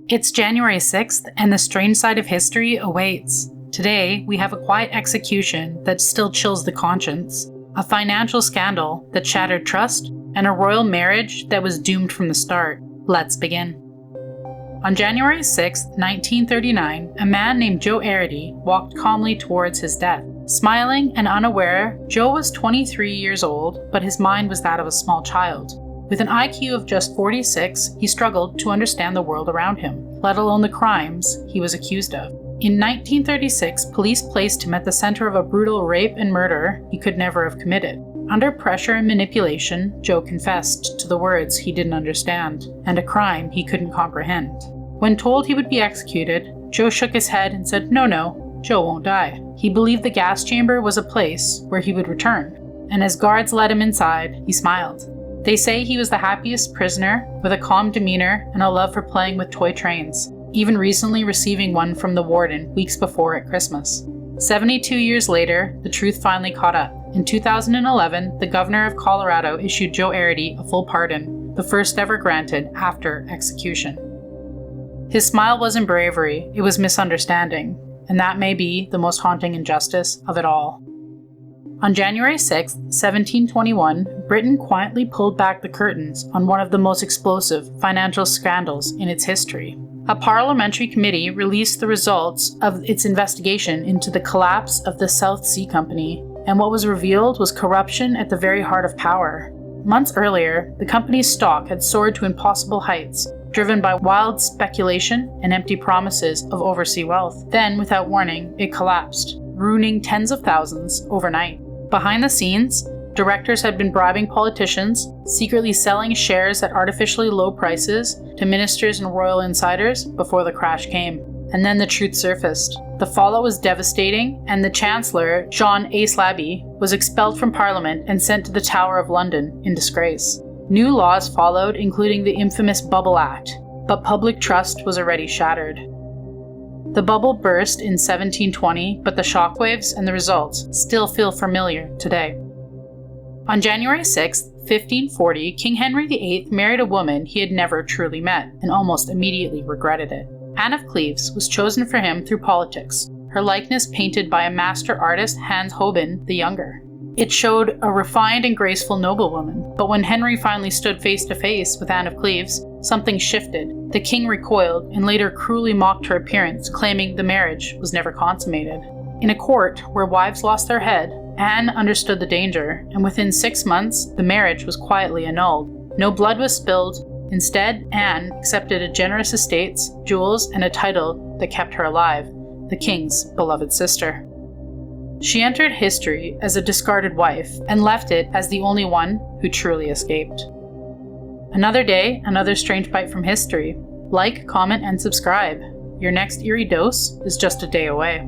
It's January 6th, and the strange side of history awaits. Today, we have a quiet execution that still chills the conscience, a financial scandal that shattered trust, and a royal marriage that was doomed from the start. Let's begin. On January 6, 1939, a man named Joe Arridy walked calmly towards his death. Smiling and unaware, Joe was 23 years old, but his mind was that of a small child. With an IQ of just 46, he struggled to understand the world around him, let alone the crimes he was accused of. In 1936, police placed him at the center of a brutal rape and murder he could never have committed. Under pressure and manipulation, Joe confessed to the words he didn't understand, and a crime he couldn't comprehend. When told he would be executed, Joe shook his head and said, No, Joe won't die. He believed the gas chamber was a place where he would return, and as guards led him inside, he smiled. They say he was the happiest prisoner, with a calm demeanor and a love for playing with toy trains, even recently receiving one from the warden weeks before at Christmas. 72 years later, the truth finally caught up. In 2011, the governor of Colorado issued Joe Arridy a full pardon, the first ever granted after execution. His smile wasn't bravery, it was misunderstanding, and that may be the most haunting injustice of it all. On January 6, 1721, Britain quietly pulled back the curtains on one of the most explosive financial scandals in its history. A parliamentary committee released the results of its investigation into the collapse of the South Sea Company, and what was revealed was corruption at the very heart of power. Months earlier, the company's stock had soared to impossible heights, driven by wild speculation and empty promises of overseas wealth. Then, without warning, it collapsed, ruining tens of thousands overnight. Behind the scenes, directors had been bribing politicians, secretly selling shares at artificially low prices to ministers and royal insiders before the crash came. And then the truth surfaced. The fallout was devastating, and the Chancellor, John A. Slabby, was expelled from Parliament and sent to the Tower of London in disgrace. New laws followed, including the infamous Bubble Act, but public trust was already shattered. The bubble burst in 1720, but the shockwaves and the results still feel familiar today. On January 6, 1540, King Henry VIII married a woman he had never truly met, and almost immediately regretted it. Anne of Cleves was chosen for him through politics, her likeness painted by a master artist, Hans Holbein the Younger. It showed a refined and graceful noblewoman, but when Henry finally stood face to face with Anne of Cleves, something shifted. The king recoiled and later cruelly mocked her appearance, claiming the marriage was never consummated. In a court where wives lost their head, Anne understood the danger, and within 6 months, the marriage was quietly annulled. No blood was spilled. Instead, Anne accepted a generous estates, jewels, and a title that kept her alive, the king's beloved sister. She entered history as a discarded wife and left it as the only one who truly escaped. Another day, another strange bite from history. Like, comment, and subscribe. Your next eerie dose is just a day away.